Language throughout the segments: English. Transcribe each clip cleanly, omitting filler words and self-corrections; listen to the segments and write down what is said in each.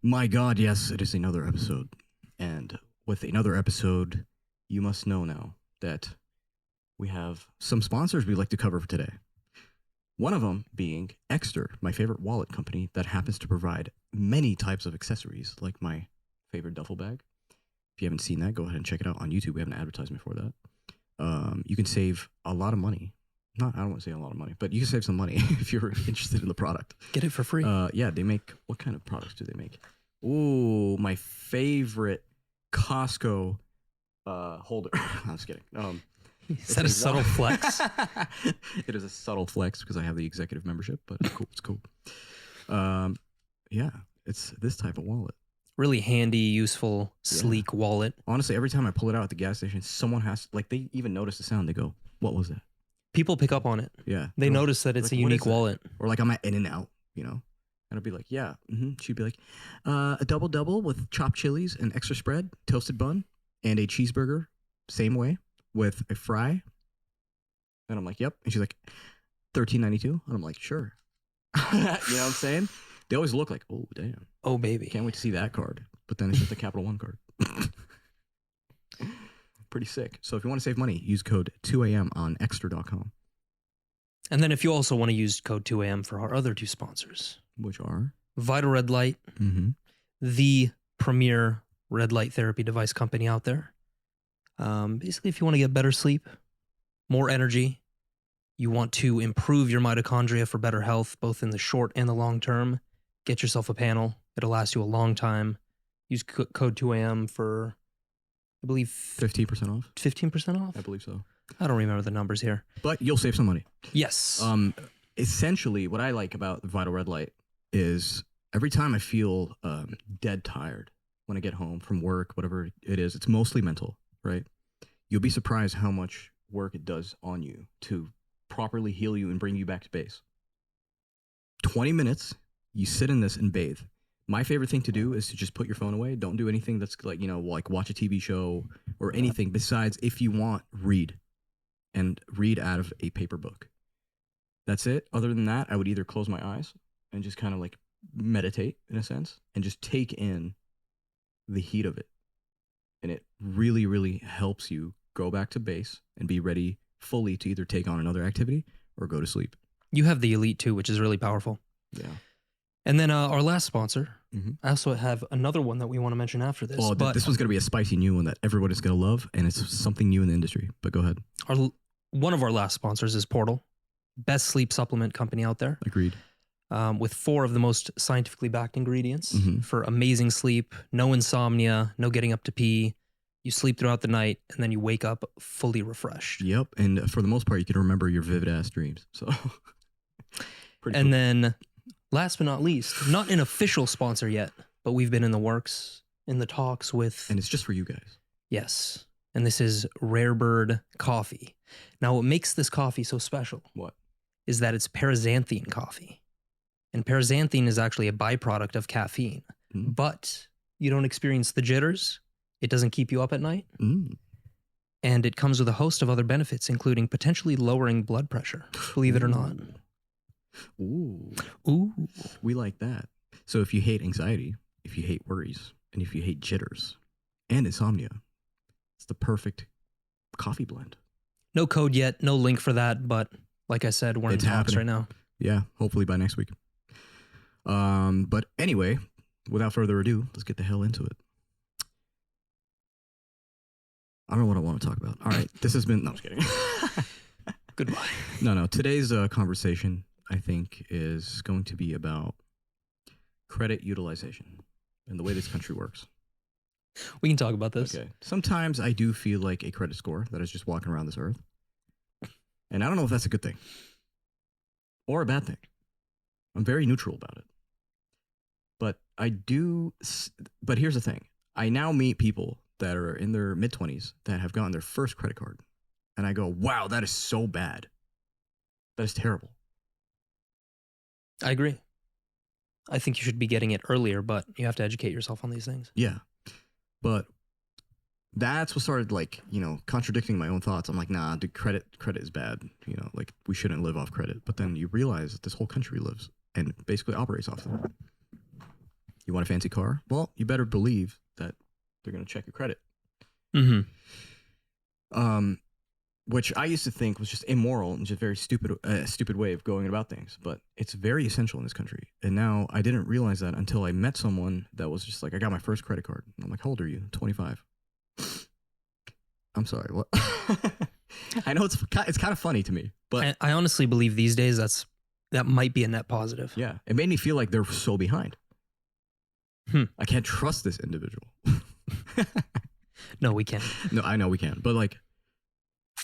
My God, yes, it is another episode. And with another episode, you must know now that we have some sponsors we'd like to cover for today. One of them being Exter, my favorite wallet company that happens to provide many types of accessories, like my favorite duffel bag. If you haven't seen that, go ahead and check it out on YouTube. We have an advertisement for that. You can save a lot of money. I don't want to say a lot of money, but you can save some money if you're interested in the product. Get it for free. Yeah, they make, what kind of products do they make? Ooh, my favorite Costco holder. I'm just kidding. Is that a subtle flex? It is a subtle flex because I have the executive membership, but it's cool. Yeah, it's this type of wallet. Really handy, useful, sleek wallet. Honestly, every time I pull it out at the gas station, someone has, like, they even notice the sound. They go, "What was that?" People pick up on it. Yeah. They notice that it's like, a unique wallet. Or like I'm at In-N-Out, and I'll be like, yeah. She'd be like, a double with chopped chilies and extra spread, toasted bun, and a cheeseburger, same way, with a fry. And I'm like, yep. And she's like, $13.92. And I'm like, sure. You know what I'm saying? They always look like, oh, damn. Oh, baby. Can't wait to see that card. But then it's just a Capital One card. Pretty sick. So if you want to save money, use code 2am on extra.com. And then if you also want to use code 2am for our other two sponsors. Which are? Vital Red Light, the premier red light therapy device company out there. Basically, if you want to get better sleep, more energy, you want to improve your mitochondria for better health, both in the short and the long term, get yourself a panel. It'll last you a long time. Use code 2am for, I believe, 15% off. 15% off? I believe so. I don't remember the numbers here. But you'll save some money. Yes. Essentially, what I like about the Vital Red Light is every time I feel dead tired when I get home from work, whatever it is, it's mostly mental, right? You'll be surprised how much work it does on you to properly heal you and bring you back to base. 20 minutes, you sit in this and bathe. My favorite thing to do is to just put your phone away. Don't do anything that's like, like watch a TV show or anything besides, if you want, read. And read out of a paper book. That's it. Other than that, I would either close my eyes and just kind of like meditate in a sense and just take in the heat of it. And it really, really helps you go back to base and be ready fully to either take on another activity or go to sleep. You have the Elite too, which is really powerful. Yeah. And then our last sponsor, I also have another one that we want to mention after this. Oh, this was going to be a spicy new one that everybody's going to love, and it's something new in the industry. But go ahead. One of our last sponsors is Portal, best sleep supplement company out there. Agreed. With 4 of the most scientifically backed ingredients for amazing sleep, no insomnia, no getting up to pee. You sleep throughout the night, and then you wake up fully refreshed. Yep, and for the most part, you can remember your vivid-ass dreams. So, and then, last but not least, not an official sponsor yet, but we've been in the works, in the talks with... And it's just for you guys. Yes, and this is Rare Bird Coffee. Now, what makes this coffee so special is that it's paraxanthine coffee. And paraxanthine is actually a byproduct of caffeine. But you don't experience the jitters. It doesn't keep you up at night. And it comes with a host of other benefits, including potentially lowering blood pressure, believe it or not. Ooh. Ooh. We like that. So if you hate anxiety, if you hate worries, and if you hate jitters and insomnia, it's the perfect coffee blend. No code yet, no link for that, but like I said, we're in talks right now. Yeah, hopefully by next week. But anyway, without further ado, let's get the hell into it. I don't know what I want to talk about. All right, this has been... No, I'm just kidding. Goodbye. No. Today's conversation, I think, is going to be about credit utilization and the way this country works. We can talk about this. Okay. Sometimes I do feel like a credit score that is just walking around this earth. And I don't know if that's a good thing or a bad thing. I'm very neutral about it. But but here's the thing. I now meet people that are in their mid-20s that have gotten their first credit card. And I go, wow, that is so bad. That is terrible. I agree. I think you should be getting it earlier, but you have to educate yourself on these things. Yeah. But that's what started contradicting my own thoughts. I'm like, nah, dude, credit is bad. Like we shouldn't live off credit. But then you realize that this whole country lives and basically operates off of it. You want a fancy car? Well, you better believe that they're going to check your credit. Mm-hmm. Which I used to think was just immoral and just very stupid way of going about things. But it's very essential in this country. And now I didn't realize that until I met someone that was just like, I got my first credit card. And I'm like, how old are you? 25. I'm sorry. What? I know it's kind of funny to me, but I honestly believe these days that might be a net positive. yeah, it made me feel like they're so behind. I can't trust this individual. No, we can't. No, I know we can, but like,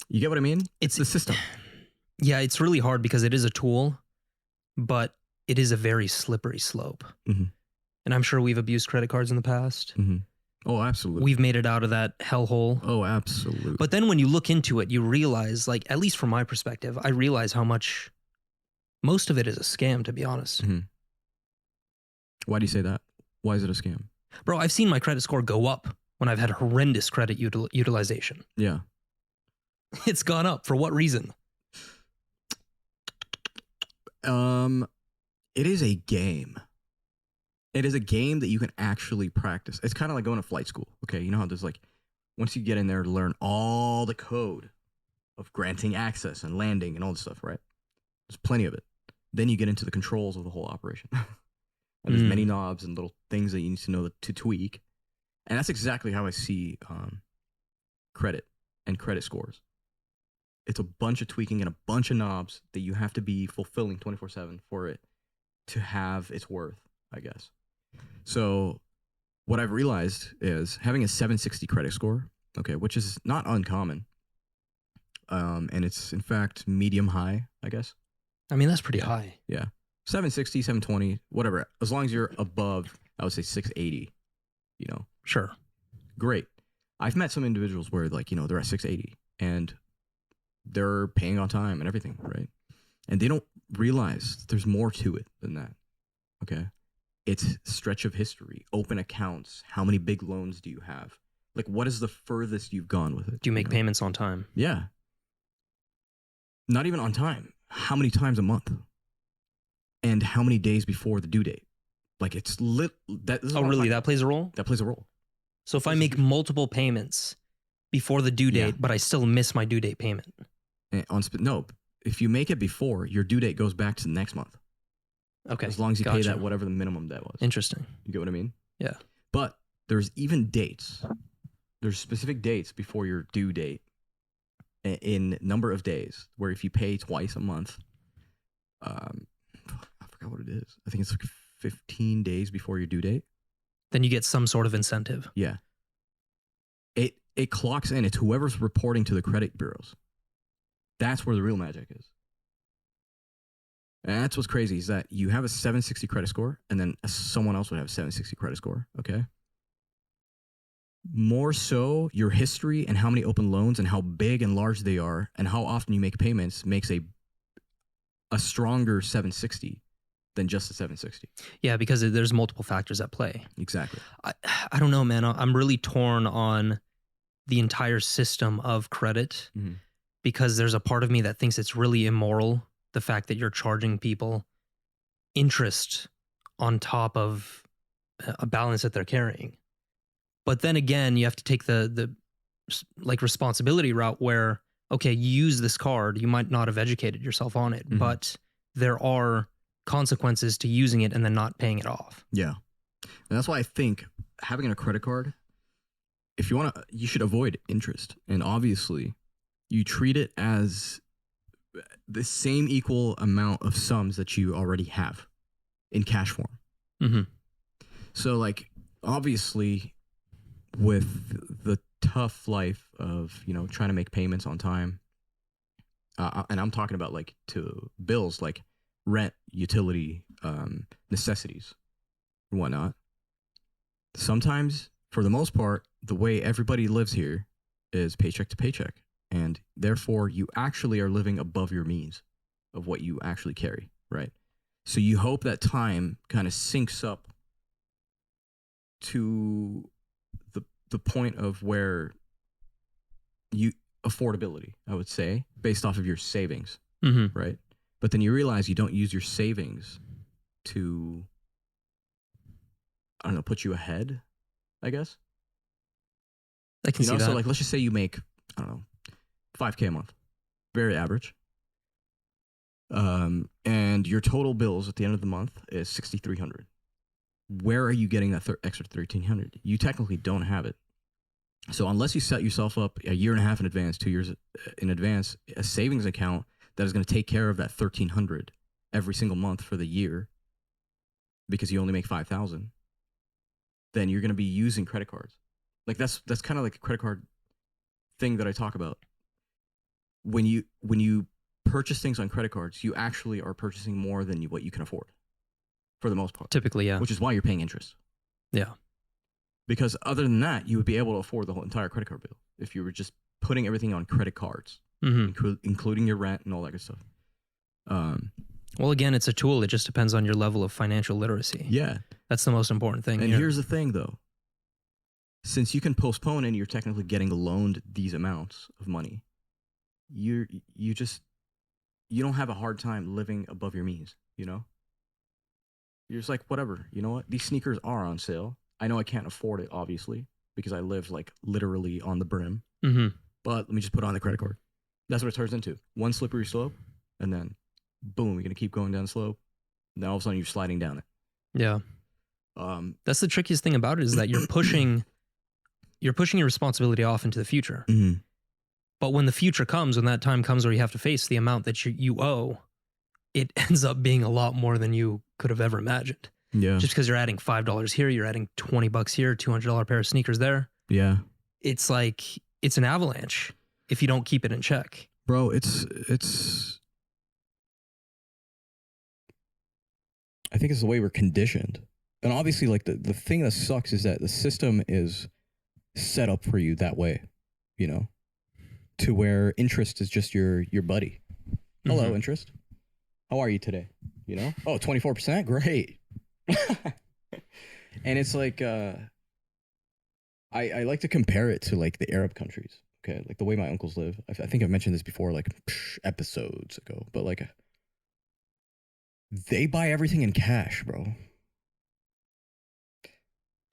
you get what I mean? It's the system. Yeah, it's really hard because it is a tool, but it is a very slippery slope. Mm-hmm. And I'm sure we've abused credit cards in the past. Mm-hmm. Oh, absolutely. We've made it out of that hellhole. Oh, absolutely. But then when you look into it, you realize, like, at least from my perspective, I realize how much most of it is a scam, to be honest. Mm-hmm. Why do you say that? Why is it a scam? Bro, I've seen my credit score go up when I've had horrendous credit utilization. Yeah. It's gone up. For what reason? It is a game. It is a game that you can actually practice. It's kind of like going to flight school. Okay, you know how there's like, once you get in there to learn all the code of granting access and landing and all this stuff, right? There's plenty of it. Then you get into the controls of the whole operation. And there's many knobs and little things that you need to know to tweak. And that's exactly how I see credit and credit scores. It's a bunch of tweaking and a bunch of knobs that you have to be fulfilling 24/7 for it to have its worth, I guess. So what I've realized is having a 760 credit score, okay, which is not uncommon. And it's in fact medium high, I guess. I mean, that's pretty high. Yeah. 760, 720, whatever. As long as you're above, I would say 680, you know. Sure. Great. I've met some individuals where like, you know, they're at 680 and they're paying on time and everything, right? And they don't realize there's more to it than that. Okay. It's stretch of history, open accounts. How many big loans do you have? Like, what is the furthest you've gone with it? Do you make payments on time? Yeah. Not even on time. How many times a month? And how many days before the due date? Like, it's lit. Oh, really? That plays a role? That plays a role. So if I make multiple payments before the due date, but I still miss my due date payment. No, if you make it before, your due date goes back to the next month. Okay. As long as you pay that, whatever the minimum debt was. Interesting. You get what I mean? Yeah. But there's even dates. There's specific dates before your due date in number of days where if you pay twice a month, I forgot what it is. I think it's like 15 days before your due date. Then you get some sort of incentive. Yeah. It clocks in. It's whoever's reporting to the credit bureaus. That's where the real magic is. And that's what's crazy is that you have a 760 credit score and then someone else would have a 760 credit score. Okay. More so your history and how many open loans and how big and large they are and how often you make payments makes a stronger 760 than just a 760. Yeah, because there's multiple factors at play. Exactly. I don't know, man. I'm really torn on the entire system of credit because there's a part of me that thinks it's really immoral, the fact that you're charging people interest on top of a balance that they're carrying. But then again, you have to take the like responsibility route where, okay, you use this card, you might not have educated yourself on it, but there are consequences to using it and then not paying it off. Yeah. And that's why I think having a credit card, if you want to, you should avoid interest. And obviously you treat it as the same equal amount of sums that you already have in cash form. So like, obviously with the tough life of, you know, trying to make payments on time, and I'm talking about like to bills like rent, utility, necessities and whatnot. Sometimes, for the most part, the way everybody lives here is paycheck to paycheck. And therefore, you actually are living above your means of what you actually carry, right? So you hope that time kind of syncs up to the point of where you affordability, I would say, based off of your savings, right? But then you realize you don't use your savings to I don't know, put you ahead, I guess. I can see that. So like, let's just say you make, I don't know, $5K a month, very average. And your total bills at the end of the month is $6,300. Where are you getting that extra $1,300? You technically don't have it. So unless you set yourself up a year and a half in advance, 2 years in advance, a savings account that is going to take care of that $1,300 every single month for the year, because you only make $5,000, then you're going to be using credit cards. Like that's kind of like a credit card thing that I talk about. When you purchase things on credit cards, you actually are purchasing more than what you can afford, for the most part. Typically, yeah. Which is why you're paying interest. Yeah. Because other than that, you would be able to afford the whole entire credit card bill if you were just putting everything on credit cards, including your rent and all that good stuff. Well, again, it's a tool. It just depends on your level of financial literacy. Yeah. That's the most important thing. And here's the thing, though. Since you can postpone and you're technically getting loaned these amounts of money, you don't have a hard time living above your means, you know? You're just like, whatever, you know what? These sneakers are on sale. I know I can't afford it, obviously, because I live like literally on the brim. But let me just put it on the credit card. That's what it turns into. One slippery slope, and then boom, you're gonna keep going down the slope. Now all of a sudden you're sliding down it. Yeah. That's the trickiest thing about it, is that you're pushing your responsibility off into the future. But when the future comes, when that time comes where you have to face the amount that you owe, it ends up being a lot more than you could have ever imagined. Yeah. Just because you're adding $5 here, you're adding $20 here, $200 pair of sneakers there. Yeah. It's like, it's an avalanche if you don't keep it in check. Bro, it's I think it's the way we're conditioned. And obviously, like, the thing that sucks is that the system is set up for you that way, you know, to where interest is just your buddy. Hello, interest. How are you today? You know? Oh, 24%? Great. And it's like, I like to compare it to like the Arab countries. Okay. Like the way my uncles live. I think I've mentioned this before, like episodes ago, but like they buy everything in cash, bro.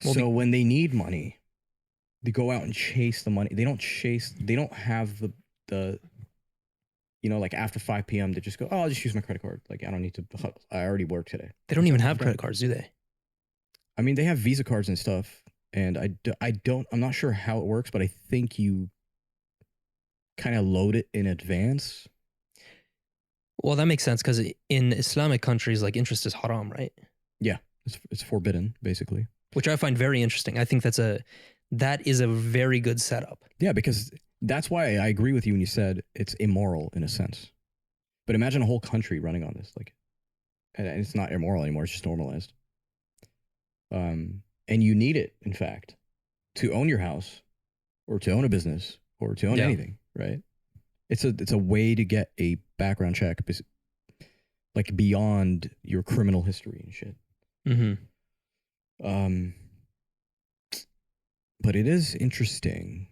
Well, so when they need money, they go out and chase the money. They don't have the you know, like after 5 p.m. they just go, oh, I'll just use my credit card. Like I don't need to, I already work today. They don't even have credit cards, do they? I mean, they have Visa cards and stuff, and I'm not sure how it works, but I think you kind of load it in advance. Well, that makes sense, because in Islamic countries, like, interest is haram, right? Yeah, it's forbidden, basically. Which I find very interesting. I think that is a very good setup. Yeah, because that's why I agree with you when you said it's immoral in a sense. But imagine a whole country running on this, like, and it's not immoral anymore; it's just normalized. And you need it, in fact, to own your house, or to own a business, or to own anything, right? It's a way to get a background check, like beyond your criminal history and shit. But it is interesting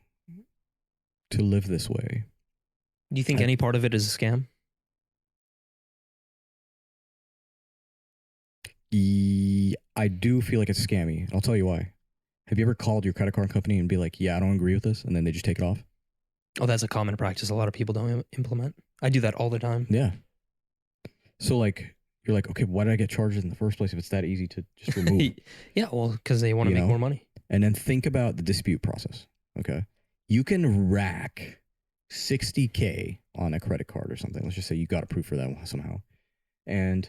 to live this way. Do you think any part of it is a scam? I do feel like it's scammy. I'll tell you why. Have you ever called your credit card company and be like, yeah, I don't agree with this, and then they just take it off? Oh, that's a common practice. A lot of people don't implement. I do that all the time. Yeah. So like, you're like, okay, why did I get charges in the first place if it's that easy to just remove? Yeah, well, because they want to make more money. And then think about the dispute process, okay? You can rack $60K on a credit card or something. Let's just say you got approved for that somehow. And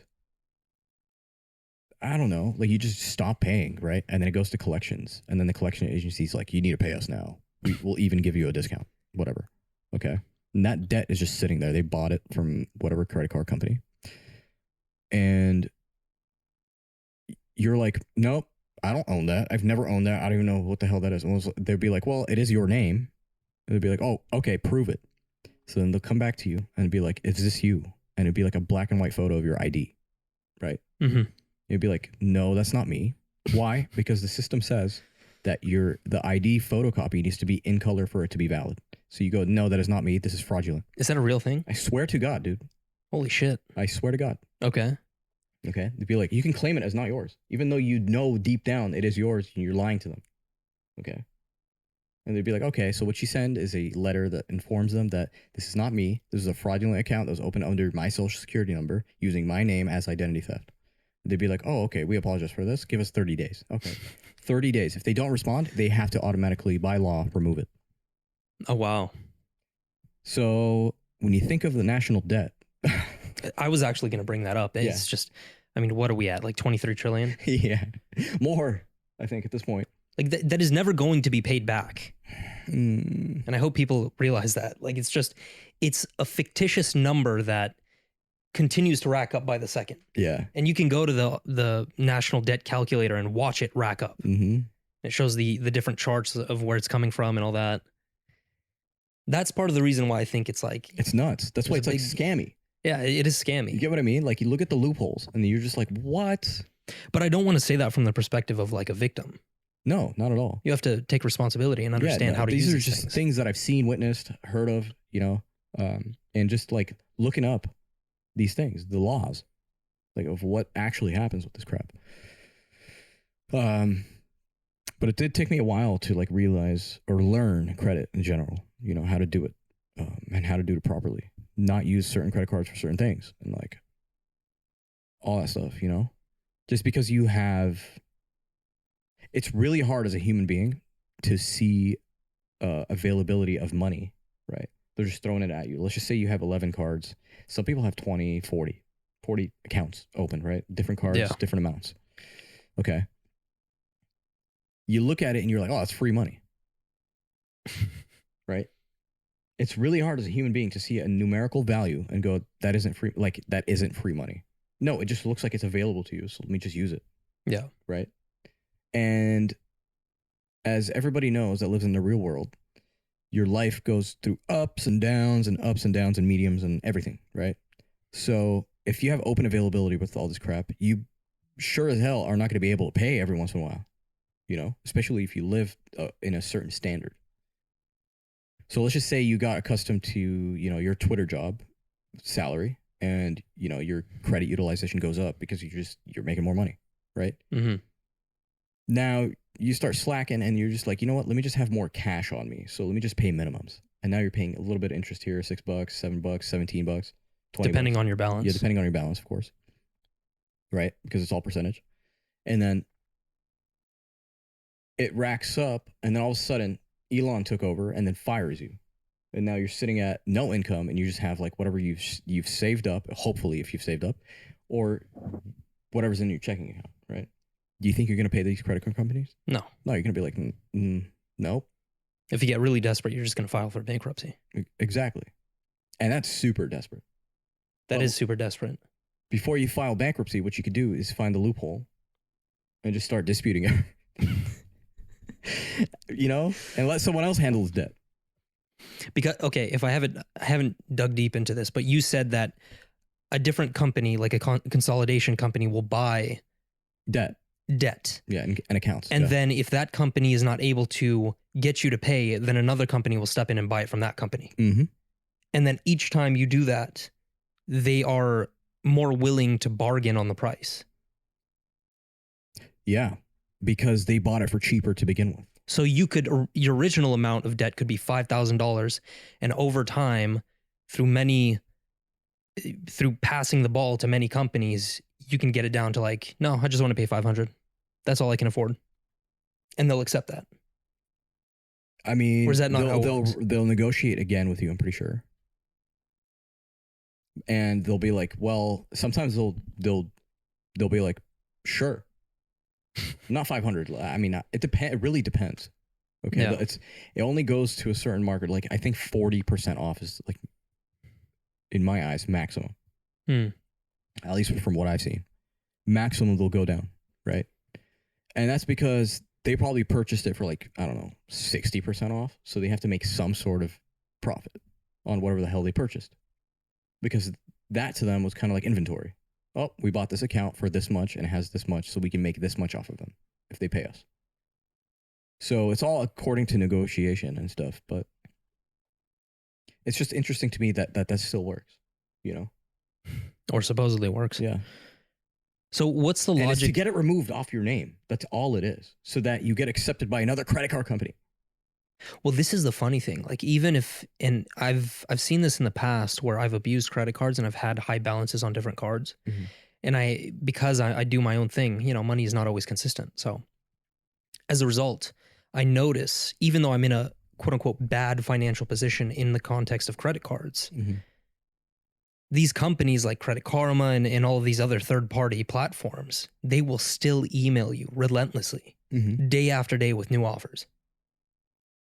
I don't know, like you just stop paying, right? And then it goes to collections. And then the collection agency's like, you need to pay us now. We'll even give you a discount, whatever, okay? And that debt is just sitting there. They bought it from whatever credit card company. And you're like, nope, I don't own that. I've never owned that. I don't even know what the hell that is. And they'd be like, well, it is your name. And they'd be like, oh, okay, prove it. So then they'll come back to you and be like, is this you? And it'd be like a black and white photo of your ID, right? You'd be like, no, that's not me. Why? Because the system says that the ID photocopy needs to be in color for it to be valid. So you go, no, that is not me. This is fraudulent. Is that a real thing? I swear to God, dude. Holy shit. I swear to God. Okay. Okay. They'd be like, you can claim it as not yours, even though you know deep down it is yours and you're lying to them. Okay. And they'd be like, okay, so what you send is a letter that informs them that this is not me. This is a fraudulent account that was opened under my social security number using my name as identity theft. They'd be like, oh, okay, we apologize for this. Give us 30 days. Okay. 30 days. If they don't respond, they have to automatically, by law, remove it. Oh, wow. So when you think of the national debt. I was actually going to bring that up. It's just, I mean, what are we at? Like 23 trillion? Yeah. More, I think, at this point. Like that is never going to be paid back. And I hope people realize that. Like it's a fictitious number that continues to rack up by the second. Yeah. And you can go to the national debt calculator and watch it rack up. Mm-hmm. It shows the different charts of where it's coming from and all that. That's part of the reason why I think it's like... It's nuts. That's why it's like scammy. Yeah, it is scammy. You get what I mean? Like you look at the loopholes and you're just like, what? But I don't want to say that from the perspective of like a victim. No, not at all. You have to take responsibility and understand how to use these just things that I've seen, witnessed, heard of, you know, and just like looking up these things, the laws, like of what actually happens with this crap. But it did take me a while to like realize or learn credit in general, you know, how to do it and how to do it properly, not use certain credit cards for certain things and like all that stuff, you know, just because you have... It's really hard as a human being to see availability of money, right? They're just throwing it at you. Let's just say you have 11 cards. Some people have 20, 40 accounts open, right? Different cards, different amounts. Okay. You look at it and you're like, oh, it's free money, right? It's really hard as a human being to see a numerical value and go, that isn't free. Like, that isn't free money. No, it just looks like it's available to you. So let me just use it. Yeah. Right. And as everybody knows that lives in the real world, your life goes through ups and downs and mediums and everything, right? So if you have open availability with all this crap, you sure as hell are not going to be able to pay every once in a while, you know, especially if you live in a certain standard. So let's just say you got accustomed to, you know, your Twitter job salary and, you know, your credit utilization goes up because you're making more money, right? Mm-hmm. Now you start slacking and you're just like, you know what, let me just have more cash on me. So let me just pay minimums. And now you're paying a little bit of interest here, $6, $7, $17, $20. Depending on your balance. Yeah, depending on your balance, of course. Right? Because it's all percentage. And then it racks up and then all of a sudden Elon took over and then fires you. And now you're sitting at no income and you just have like whatever you've saved up, hopefully if you've saved up, or whatever's in your checking account, right? Do you think you're going to pay these credit card companies? No. No, you're going to be like, nope. If you get really desperate, you're just going to file for bankruptcy. Exactly. And that's super desperate. That is super desperate. Before you file bankruptcy, what you could do is find the loophole and just start disputing it. You know? And let someone else handle his debt. Because, okay, if I haven't dug deep into this, but you said that a different company, like a consolidation company, will buy debt. Yeah, and accounts. And then if that company is not able to get you to pay, then another company will step in and buy it from that company. Mm-hmm. And then each time you do that, they are more willing to bargain on the price. Yeah, because they bought it for cheaper to begin with. So your original amount of debt could be $5,000, and over time, through passing the ball to many companies, you can get it down to like, no, I just want to pay $500. That's all I can afford. And they'll accept that. I mean, or is that not how it works? They'll negotiate again with you, I'm pretty sure. And they'll be like, well, sometimes they'll be like, sure. Not 500. I mean, it really depends. Okay. Yeah. It only goes to a certain market. Like I think 40% off is like, in my eyes, maximum. At least from what I've seen. Maximum they'll go down, right? And that's because they probably purchased it for like, I don't know, 60% off. So they have to make some sort of profit on whatever the hell they purchased. Because that to them was kind of like inventory. Oh, we bought this account for this much and it has this much, so we can make this much off of them if they pay us. So it's all according to negotiation and stuff, but it's just interesting to me that still works, you know? Or supposedly works. Yeah. So what's the And it's to logic? get it removed off your name. That's all it is. So that you get accepted by another credit card company. Well, this is the funny thing. Like, even if, and I've seen this in the past where I've abused credit cards and I've had high balances on different cards. Mm-hmm. And because I do my own thing, you know, money is not always consistent. So as a result, I notice, even though I'm in a quote unquote bad financial position in the context of credit cards, Mm-hmm. these companies like Credit Karma and all of these other third party platforms, they will still email you relentlessly, Mm-hmm. day after day with new offers.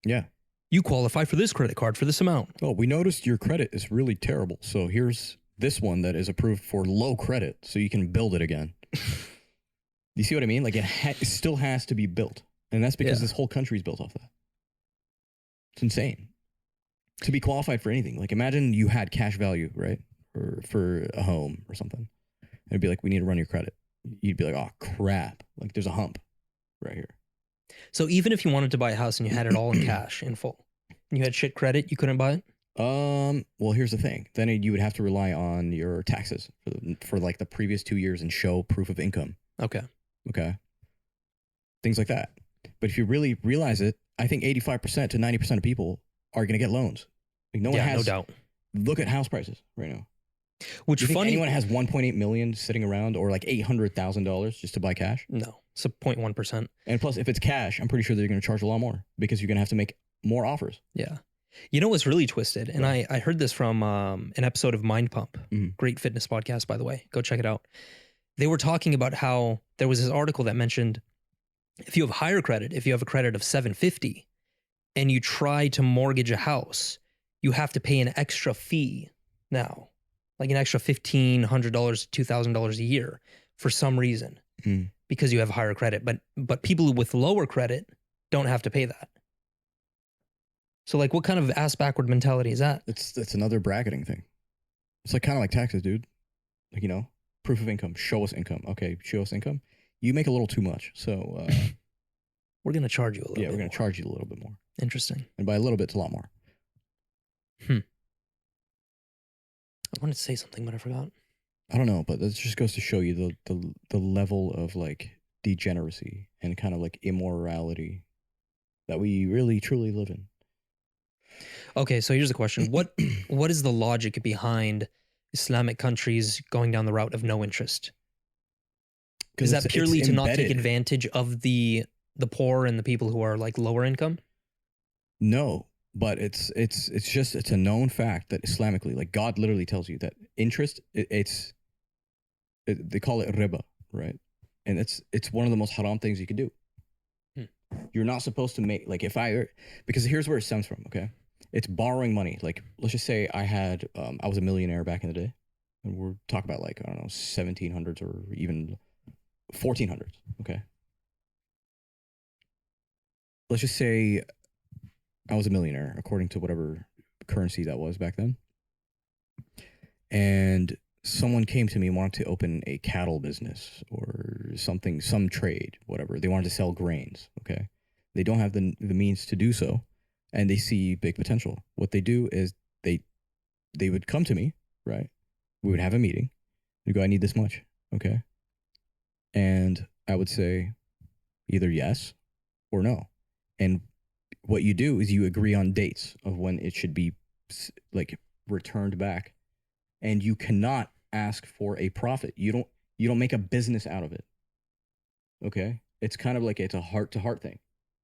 Yeah. You qualify for this credit card for this amount. Oh, we noticed your credit is really terrible. So here's this one that is approved for low credit so you can build it again. You see what I mean? Like it still has to be built. And that's because this whole country is built off that. It's insane. To be qualified for anything. Like imagine you had cash value, right? Or for a home or something. And it'd be like, we need to run your credit. You'd be like, oh crap. Like there's a hump right here. So even if you wanted to buy a house and you had it all in cash in full and you had shit credit, you couldn't buy it? Well, here's the thing. Then you would have to rely on your taxes for like the previous 2 years and show proof of income. Okay. Things like that. But if you really realize it, I think 85% to 90% of people are going to get loans. Like no one has. No doubt. Look at house prices right now. Which you think funny? anyone has 1.8 million sitting around or like $800,000 just to buy cash? No, it's a 0.1%. And plus, if it's cash, I'm pretty sure they're going to charge a lot more because you're going to have to make more offers. Yeah. You know what's really twisted? And I heard this from an episode of Mind Pump. Mm-hmm. Great fitness podcast, by the way. Go check it out. They were talking about how there was this article that mentioned if you have higher credit, if you have a credit of 750 and you try to mortgage a house, you have to pay an extra fee now, like an extra $1,500 to $2,000 a year for some reason because you have higher credit. But people with lower credit don't have to pay that. So like, what kind of ass backward mentality is that? It's another bracketing thing. It's like kind of like taxes, dude. Like, you know, proof of income. Show us income. Okay, show us income. You make a little too much, so we're gonna charge you a little. Yeah, we're gonna charge you a little bit more. Interesting. And by a little bit, it's a lot more. I wanted to say something, but I forgot. I don't know, but that just goes to show you the level of like degeneracy and kind of like immorality that we really truly live in. Okay, so here's the question: what is the logic behind Islamic countries going down the route of no interest? Is that purely to not take advantage of the poor and the people who are like lower income? No, but it's a known fact that Islamically, like God literally tells you that interest, they call it riba, right? And it's one of the most haram things you can do. You're not supposed to make, like because here's where it stems from, okay? It's borrowing money. Like, let's just say I was a millionaire back in the day. And we're talking about like, I don't know, 1700s or even 1400s, okay? Let's just say I was a millionaire, according to whatever currency that was back then. And someone came to me and wanted to open a cattle business or something, some trade, whatever. They wanted to sell grains, okay? They don't have the means to do so, and they see big potential. What they do is they would come to me, right? We would have a meeting. We'd go, I need this much, okay? And I would say either yes or no. And what you do is you agree on dates of when it should be like returned back. And you cannot ask for a profit. You don't make a business out of it. Okay? It's kind of like it's a heart-to-heart thing.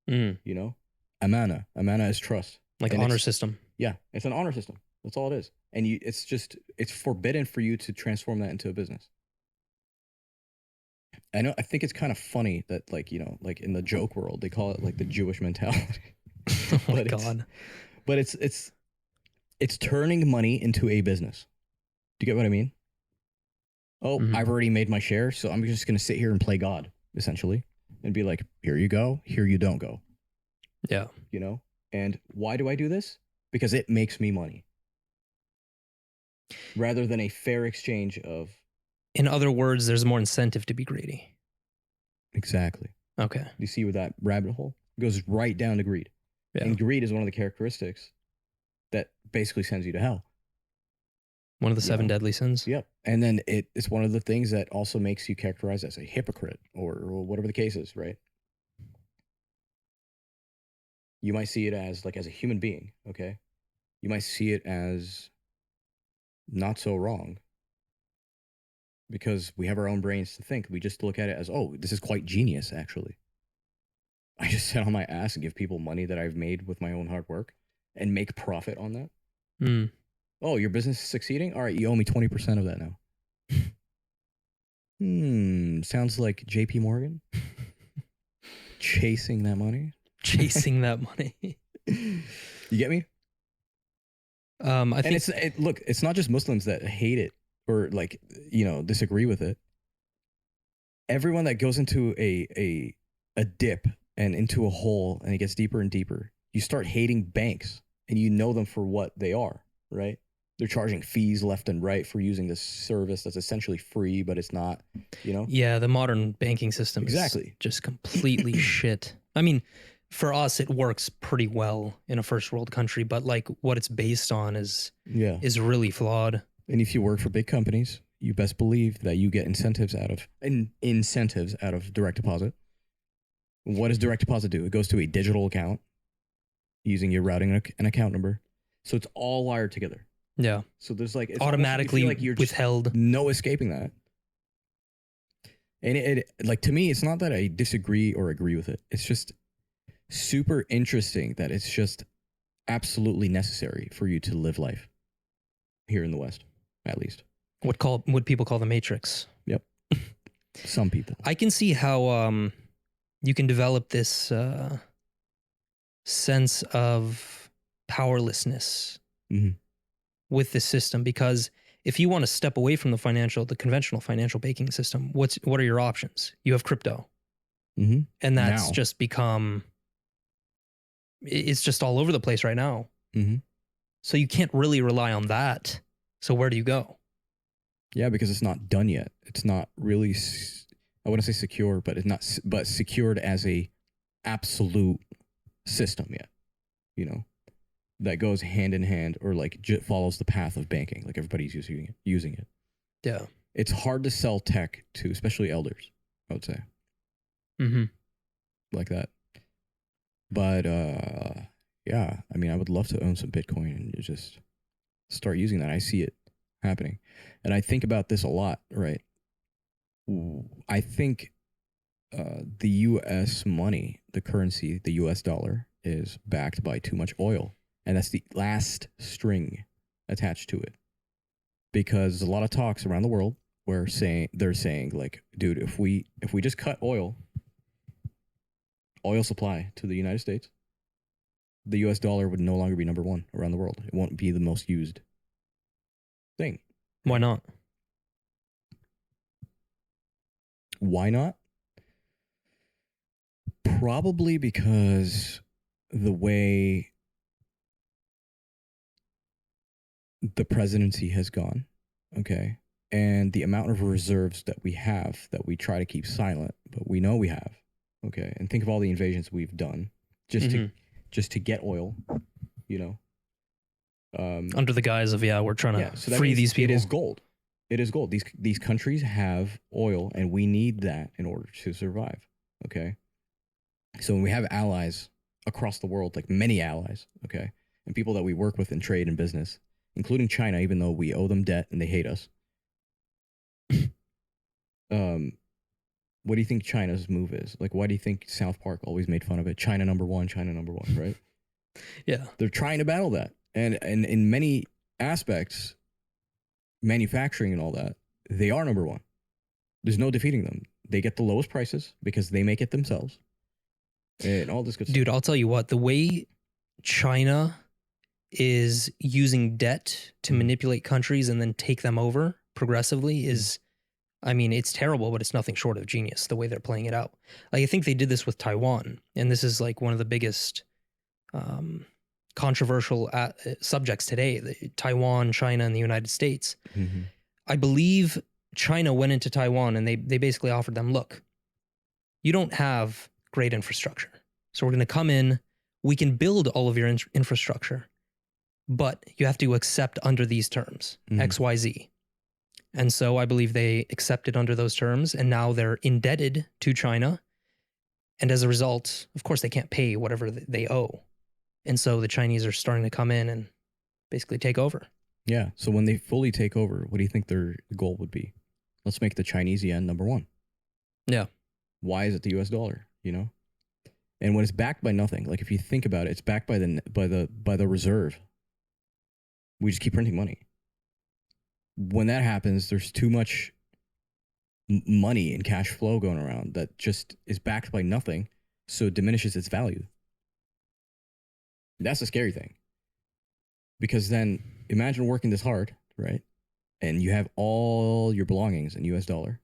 You know? Amana. Amana is trust. Like an honor system. Yeah, it's an honor system. That's all it is. And it's forbidden for you to transform that into a business. I think it's kind of funny that like, you know, like in the joke world, they call it like the Jewish mentality. Oh my God. But it's turning money into a business. Do you get what I mean? Oh, I've already made my share, so I'm just going to sit here and play God, essentially, and be like, here you go, here you don't go. Yeah. You know? And why do I do this? Because it makes me money. Rather than a fair exchange of... In other words, there's more incentive to be greedy. Exactly. Okay. You see where that rabbit hole goes right down to greed. Yeah. And greed is one of the characteristics that basically sends you to hell. One of the 7 deadly sins. Yep. And then it's one of the things that also makes you characterized as a hypocrite or whatever the case is, right? You might see it as like as a human being, okay? You might see it as not so wrong because we have our own brains to think. We just look at it as, oh, this is quite genius, actually. I just sit on my ass and give people money that I've made with my own hard work and make profit on that. Mm. Oh, your business is succeeding? All right, you owe me 20% of that now. Sounds like JP Morgan. Chasing that money. Chasing that money. You get me? I think look, it's not just Muslims that hate it or like, disagree with it. Everyone that goes into a dip and into a hole and it gets deeper and deeper, you start hating banks and you know them for what they are, right? They're charging fees left and right for using this service that's essentially free, but it's not, Yeah, the modern banking system is just completely shit. I mean, for us, it works pretty well in a first world country, but like what it's based on is really flawed. And if you work for big companies, you best believe that you get incentives out of direct deposit. What does direct deposit do? It goes to a digital account using your routing and account number. So it's all wired together. Yeah. So there's like it's automatically like you're withheld. No escaping that. And it like to me, it's not that I disagree or agree with it. It's just super interesting that it's just absolutely necessary for you to live life here in the West, at least. What people call the Matrix. Yep. Some people. I can see how you can develop this sense of powerlessness with this system, because if you want to step away from the conventional financial banking system, what are your options? You have crypto, and that's just become, it's just all over the place right now. So you can't really rely on that. So where do you go? Yeah, because it's not done yet. It's not really, I wouldn't say secure, but it's not, but secured as a absolute system yet, that goes hand in hand or like follows the path of banking. Like everybody's using it. Yeah. It's hard to sell tech to, especially elders, I would say. Like that. But yeah, I mean, I would love to own some Bitcoin and just start using that. I see it happening. And I think about this a lot, right? I think the US money, the currency, the US dollar is backed by too much oil. And that's the last string attached to it. Because there's a lot of talks around the world where they're saying like, dude, if we just cut oil supply to the United States, the US dollar would no longer be number one around the world. It won't be the most used thing. Why not? Why not? Probably because the way the presidency has gone, okay, and the amount of reserves that we have that we try to keep silent, but we know we have, okay, and think of all the invasions we've done just to get oil, under the guise of we're trying to free these people. It is gold. It is gold. These countries have oil, and we need that in order to survive. Okay, so when we have allies across the world, like many allies, okay, and people that we work with in trade and business, including China, even though we owe them debt and they hate us. What do you think China's move is? Like, why do you think South Park always made fun of it? China number one, right? Yeah. They're trying to battle that. And in many aspects, manufacturing and all that, they are number one. There's no defeating them. They get the lowest prices because they make it themselves. And all this good stuff. Dude, I'll tell you what, the way China is using debt to manipulate countries and then take them over progressively is, I mean, it's terrible, but it's nothing short of genius, the way they're playing it out. Like, I think they did this with Taiwan, and this is like one of the biggest controversial subjects today, Taiwan, China, and the United States. I believe China went into Taiwan and they basically offered them, look, you don't have great infrastructure. So we're going to come in, we can build all of your infrastructure, but you have to accept under these terms, XYZ. And so I believe they accepted under those terms, and now they're indebted to China. And as a result, of course, they can't pay whatever they owe. And so the Chinese are starting to come in and basically take over. Yeah. So when they fully take over, what do you think their goal would be? Let's make the Chinese yen number one. Yeah. Why is it the US dollar? You know? And when it's backed by nothing, like if you think about it, it's backed by the reserve. We just keep printing money. When that happens, there's too much money and cash flow going around that just is backed by nothing, so it diminishes its value. That's the scary thing. Because then imagine working this hard, right? And you have all your belongings in US dollar.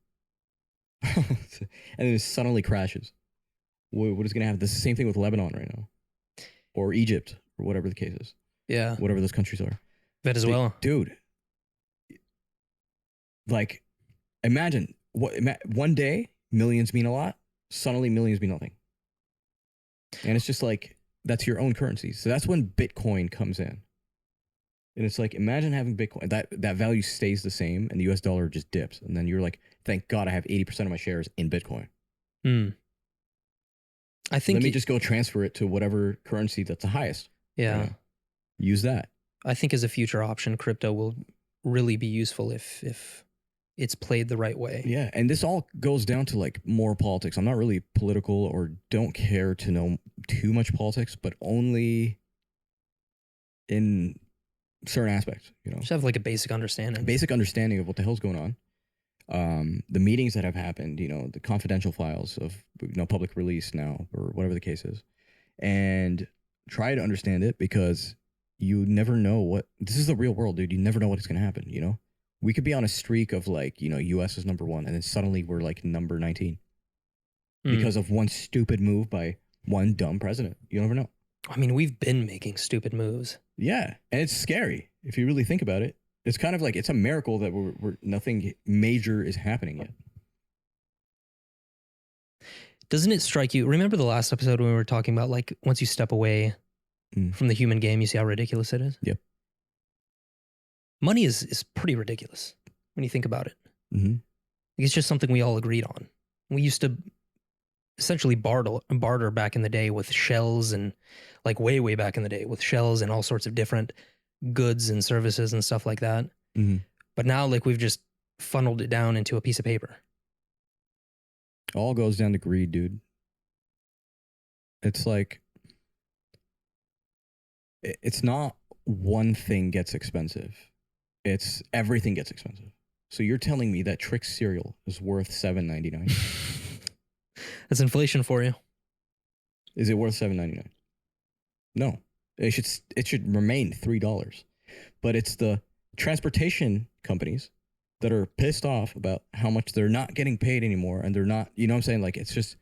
And then it suddenly crashes. What is going to happen? This is the same thing with Lebanon right now. Or Egypt, or whatever the case is. Yeah. Whatever those countries are. Venezuela. Dude. Like, imagine, one day, millions mean a lot. Suddenly, millions mean nothing. And it's just like, that's your own currency. So that's when Bitcoin comes in. And it's like, imagine having Bitcoin. That value stays the same, and the US dollar just dips. And then you're like, thank God I have 80% of my shares in Bitcoin. I think let me just go transfer it to whatever currency that's the highest. Yeah. Use that. I think as a future option, crypto will really be useful if it's played the right way. Yeah. And this all goes down to like more politics. I'm not really political or don't care to know too much politics, but only in certain aspects, you know. Just have like a basic understanding. Basic understanding of what the hell's going on. The meetings that have happened, you know, the confidential files of, you know, public release now, or whatever the case is, and try to understand it, because you never know this is the real world, dude. You never know what's going to happen. You know, we could be on a streak of like, you know, US is number 1, and then suddenly we're like number 19 because of one stupid move by one dumb president. You never know. I mean, we've been making stupid moves. Yeah. And it's scary if you really think about it. It's kind of like, it's a miracle that we're nothing major is happening yet. Doesn't it strike you? Remember the last episode when we were talking about like, once you step away from the human game, you see how ridiculous it is? Yep. Money is pretty ridiculous when you think about it. It's just something we all agreed on. We used to essentially barter back in the day with shells, and like way back in the day with shells and all sorts of different goods and services and stuff like that. But now like we've just funneled it down into a piece of paper. All goes down to greed, dude. It's like, it's not one thing gets expensive. It's everything gets expensive. So you're telling me that Trix cereal is worth $7.99? That's inflation for you. Is it worth $7.99? No. It should remain $3. But it's the transportation companies that are pissed off about how much they're not getting paid anymore, and they're not, you know what I'm saying? Like, it's just,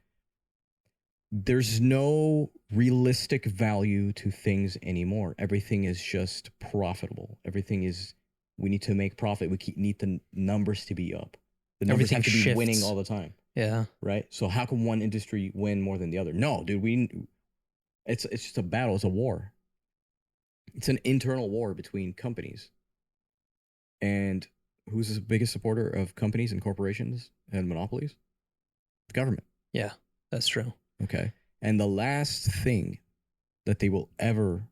there's no realistic value to things anymore. Everything is just profitable. Everything is, we need to make profit. Need the numbers to be up. The numbers have to be winning all the time. Yeah. Right? So how can one industry win more than the other? No, dude, it's just a battle. It's a war. It's an internal war between companies. And who's the biggest supporter of companies and corporations and monopolies? The government. Yeah, that's true. Okay. And the last thing that they will ever,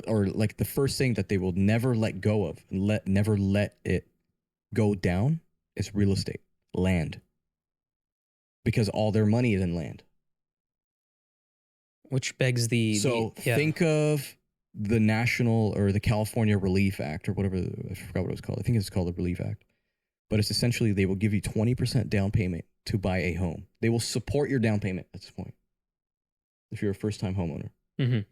or like the first thing that they will never let go of, and never let it go down, is real estate, land. Because all their money is in land. Which begs think of the National or the California Relief Act, or whatever, I forgot what it was called. I think it's called the Relief Act. But it's essentially, they will give you 20% down payment to buy a home. They will support your down payment at this point, if you're a first-time homeowner.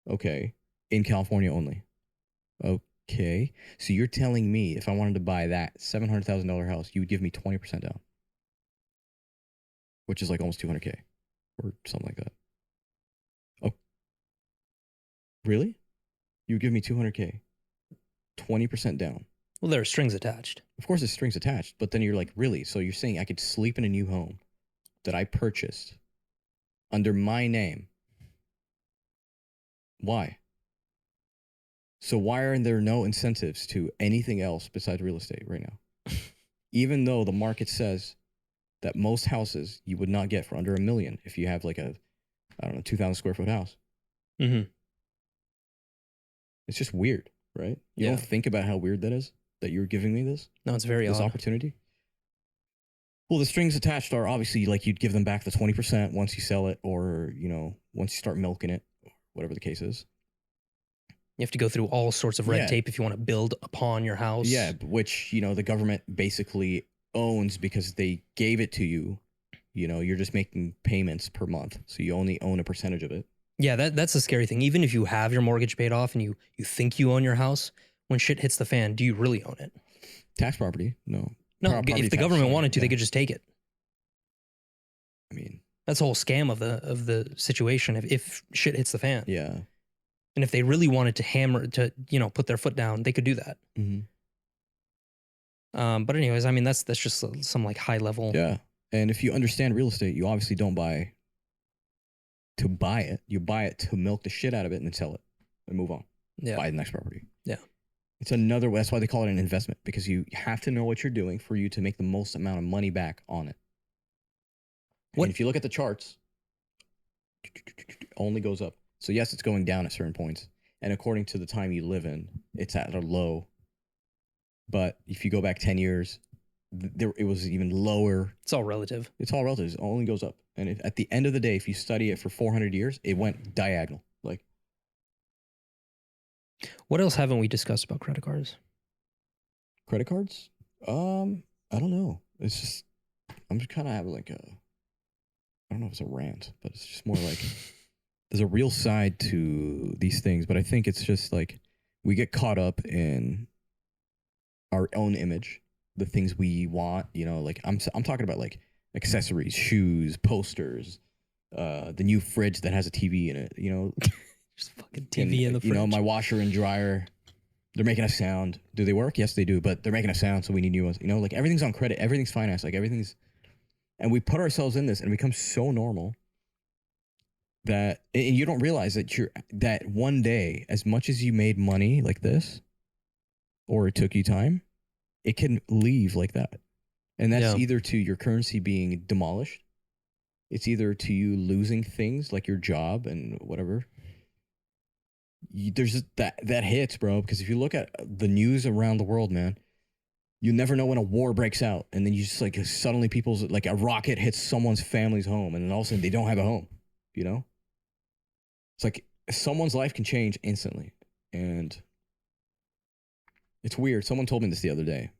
Okay. In California only. Okay. So you're telling me if I wanted to buy that $700,000 house, you would give me 20% down, which is like almost $200K or something like that. Oh, really? You would give me $200K, 20% down. Well, there are strings attached. Of course, there's strings attached, but then you're like, really? So you're saying I could sleep in a new home that I purchased under my name? Why? So why are there no incentives to anything else besides real estate right now? Even though the market says that most houses you would not get for under $1 million if you have like a, I don't know, 2,000 square foot house. Mm-hmm. It's just weird, right? You don't think about how weird that is, that you're giving me this? No, it's very odd. Opportunity? Well, the strings attached are obviously like you'd give them back the 20% once you sell it, or, you know, once you start milking it, whatever the case is. You have to go through all sorts of red tape if you want to build upon your house. Yeah, which, you know, the government basically owns because they gave it to you. You know, you're just making payments per month, so you only own a percentage of it. Yeah, that's the scary thing. Even if you have your mortgage paid off and you think you own your house, when shit hits the fan, do you really own it? Tax property? No. No, if the government wanted to, they could just take it. I mean, that's the whole scam of the situation. If shit hits the fan. Yeah. And if they really wanted to put their foot down, they could do that. Mm-hmm. But anyways, I mean, that's just some like high level. Yeah. And if you understand real estate, you obviously don't buy to buy it. You buy it to milk the shit out of it and then sell it and move on. Yeah. Buy the next property. Yeah. It's another way. That's why they call it an investment, because you have to know what you're doing for you to make the most amount of money back on it. And if you look at the charts, it only goes up. So yes, it's going down at certain points. And according to the time you live in, it's at a low. But if you go back 10 years, it was even lower. It's all relative. It's all relative. It only goes up. And at the end of the day, if you study it for 400 years, it went diagonal. Like, what else haven't we discussed about credit cards? Credit cards? I don't know. It's just, I'm just kind of having like a, I don't know if it's a rant, but it's just more like there's a real side to these things. But I think it's just like we get caught up in our own image, the things we want, you know, like I'm talking about like accessories, shoes, posters, the new fridge that has a TV in it, you know. Just fucking TV in the fridge. You know, my washer and dryer, they're making a sound. Do they work? Yes, they do, but they're making a sound, so we need new ones. You know, like everything's on credit, everything's financed, like everything's, and we put ourselves in this and it becomes so normal that, and you don't realize that one day, as much as you made money like this, or it took you time, it can leave like that. And that's either to your currency being demolished, it's either to you losing things like your job and whatever. There's just that hits, bro, because if you look at the news around the world, man, you never know when a war breaks out, and then you just like suddenly people's, like a rocket hits someone's family's home, and then all of a sudden they don't have a home, you know? It's like someone's life can change instantly, and it's weird. Someone told me this the other day,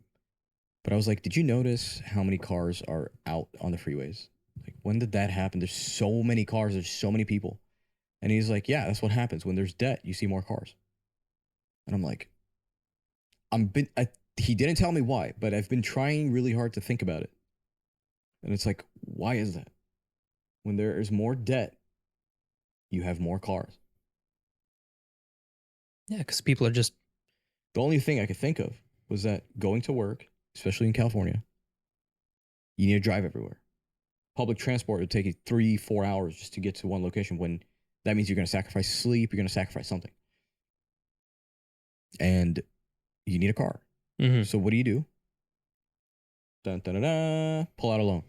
but I was like, did you notice how many cars are out on the freeways? Like, when did that happen? There's so many cars, there's so many people. And he's like, yeah, that's what happens. When there's debt, you see more cars. And I'm like, he didn't tell me why, but I've been trying really hard to think about it. And it's like, why is that? When there is more debt, you have more cars. Yeah, because people are just... The only thing I could think of was that going to work, especially in California, you need to drive everywhere. Public transport would take you 3-4 hours just to get to one location, when that means you're going to sacrifice sleep, you're going to sacrifice something. And you need a car. Mm-hmm. So what do? Dun, dun, dun, dun, pull out a loan.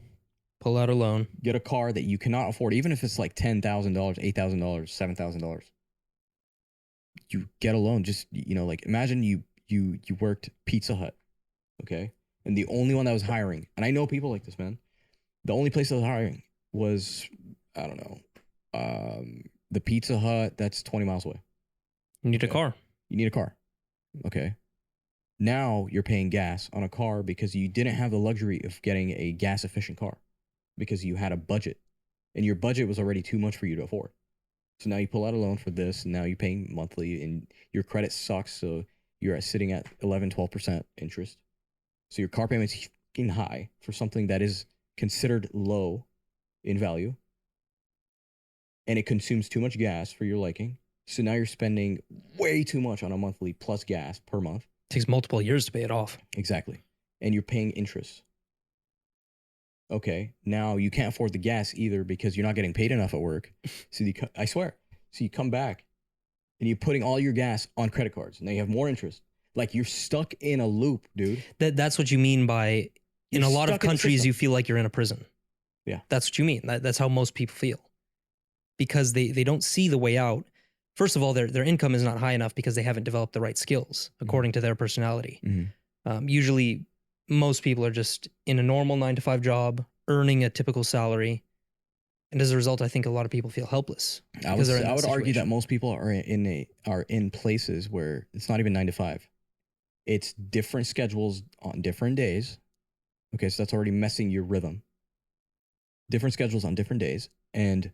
Pull out a loan. Get a car that you cannot afford, even if it's like $10,000, $8,000, $7,000. You get a loan. Just, you know, like imagine you worked Pizza Hut, okay? And the only one that was hiring, and I know people like this, man. The only place that was hiring was, I don't know, the Pizza Hut that's 20 miles away. You need a car. You need a car. Okay. Now you're paying gas on a car because you didn't have the luxury of getting a gas efficient car because you had a budget, and your budget was already too much for you to afford. So now you pull out a loan for this, and now you're paying monthly, and your credit sucks. So you're sitting at 11-12% interest. So your car payment's fucking high for something that is considered low in value. And it consumes too much gas for your liking. So now you're spending way too much on a monthly plus gas per month. It takes multiple years to pay it off. Exactly. And you're paying interest. Okay, now you can't afford the gas either because you're not getting paid enough at work. So I swear. So you come back and you're putting all your gas on credit cards, and they have more interest. Like, you're stuck in a loop, dude. That's what you mean by, in a lot of countries, you feel like you're in a prison. Yeah. That's what you mean. That's how most people feel. Because they don't see the way out. First of all, their income is not high enough because they haven't developed the right skills according to their personality. Usually, most people are just in a normal 9-to-5 job, earning a typical salary. And as a result, I think a lot of people feel helpless. I would argue that most people are in places where it's not even 9 to 5. It's different schedules on different days. Okay, so that's already messing your rhythm. Different schedules on different days. And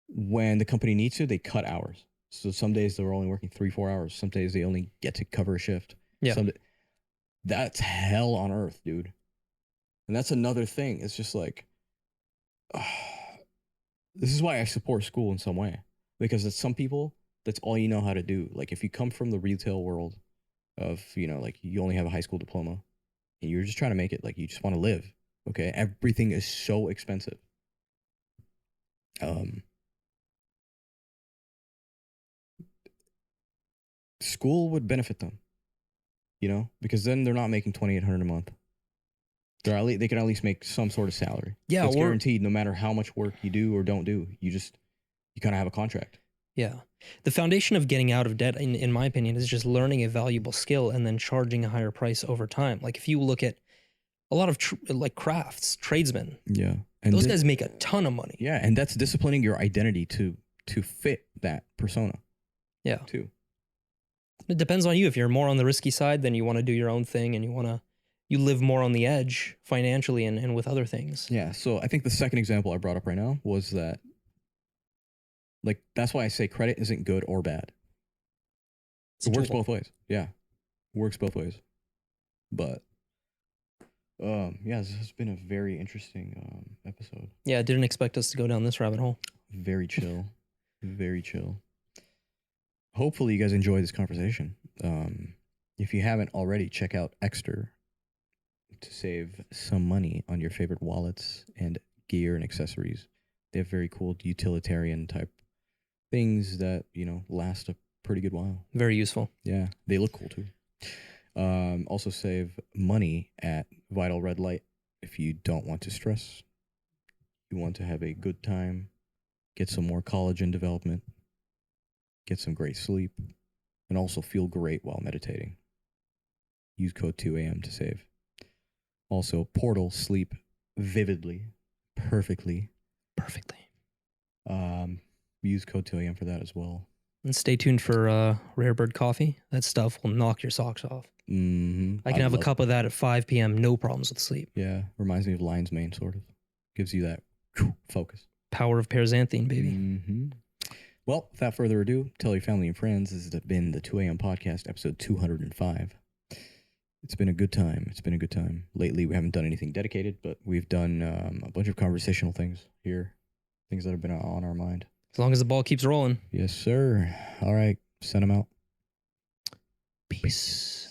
when the company needs to, they cut hours. So some days they're only working 3-4 hours. Some days they only get to cover a shift. Yeah. That's hell on earth, dude. And that's another thing. It's just like, this is why I support school in some way. Because it's some people, that's all you know how to do. Like, if you come from the retail world of, like, you only have a high school diploma and you're just trying to make it, like, you just want to live. Okay. Everything is so expensive. School would benefit them, because then they're not making $2,800 a month. They can at least make some sort of salary. Yeah, it's guaranteed no matter how much work you do or don't do. You kind of have a contract. Yeah. The foundation of getting out of debt, in my opinion, is just learning a valuable skill and then charging a higher price over time. Like, if you look at a lot of crafts, tradesmen. Yeah. And those guys make a ton of money. Yeah, and that's disciplining your identity to fit that persona. Yeah. Too. It depends on you. If you're more on the risky side, then you want to do your own thing and you live more on the edge financially and with other things. Yeah. So I think the second example I brought up right now was that, like, that's why I say credit isn't good or bad. It works both ways. Yeah. It works both ways. But yeah, this has been a very interesting episode. Yeah, I didn't expect us to go down this rabbit hole. Very chill. Very chill. Hopefully you guys enjoy this conversation. If you haven't already, check out Exter to save some money on your favorite wallets and gear and accessories. They have very cool utilitarian type things that, last a pretty good while. Very useful. Yeah, they look cool too. Also save money at Vital Red Light if you don't want to stress. You want to have a good time, get some more collagen development, get some great sleep, and also feel great while meditating. Use code 2AM to save. Also, Portal, sleep vividly, perfectly. Use code 2AM for that as well. And stay tuned for Rare Bird coffee. That stuff will knock your socks off. I can have a cup of that at 5 p.m. No problems with sleep. Yeah, reminds me of lion's mane, sort of. Gives you that focus. Power of paraxanthine, baby. Well, without further ado, tell your family and friends. This has been the 2 AM podcast, episode 205. It's been a good time. Lately, we haven't done anything dedicated, but we've done a bunch of conversational things here. Things that have been on our mind. As long as the ball keeps rolling. Yes, sir. All right. Send them out. Peace.